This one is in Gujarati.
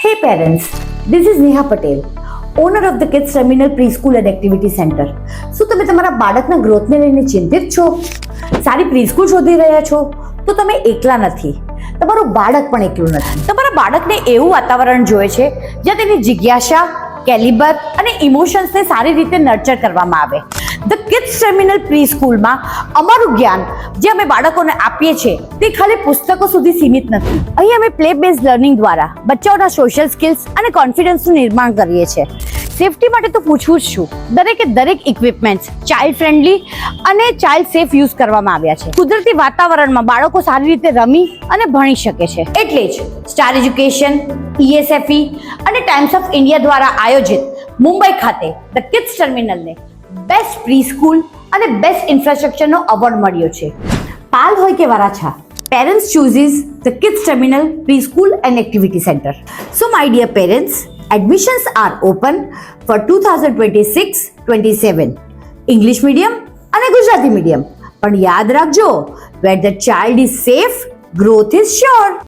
Hey parents, this is Neha Patel, owner of the Kids Terminal Preschool and Activity Center. શું તમે તમારા બાળકના ગ્રોથને લઈને ચિંતિત છો? સારી પ્રીસ્કૂલ શોધી રહ્યા છો? તો તમે એકલા નથી. તમારું બાળક પણ એકલું નથી. તમારા બાળકને એવું વાતાવરણ જોઈએ છે જ્યાં તેની જિજ્ઞાસા, કેલિબર અને ઇમોશન્સને સારી રીતે નર્ચર કરવામાં આવે. ધ કિડ્સ ટર્મિનલ પ્રીસ્કૂલમાં અમારું જ્ઞાન જે અમે બાળકોને આપીએ છીએ તે ખાલી પુસ્તકો સુધી સીમિત નથી. અહીં અમે પ્લે બેઝ લર્નિંગ દ્વારા બચ્ચાઓના સોશિયલ સ્કિલ્સ અને કોન્ફિડન્સનું નિર્માણ કરીએ છીએ. સેફટી માટે તો પૂછવું જ શું, દરેક ઇક્વિપમેન્ટ્સ ચાઇલ્ડ ફ્રેન્ડલી અને ચાઇલ્ડ સેફ યુઝ કરવામાં આવ્યા છે. કુદરતી વાતાવરણમાં બાળકો સારી રીતે રમી અને ભણી શકે છે. એટલે જ સ્ટાર એજ્યુકેશન, ESFE અને ટાઈમ્સ ઓફ ઇન્ડિયા દ્વારા આયોજિત મુંબઈ ખાતે ધ કિડ્સ ટર્મિનલને બેસ્ટ પ્રી સ્કૂલ અને બેસ્ટ ઇન્ફ્રાસ્ટ્રક્ચરનો એવોર્ડ મળ્યો છે. પાલ હોય કે Varachha, parents chooses the Kids Terminal Preschool and Activity Center. So my dear parents, admissions are open for 2026-27 English medium અને ગુજરાતી medium. પણ યાદ રાખજો, where the child is safe, growth is sure.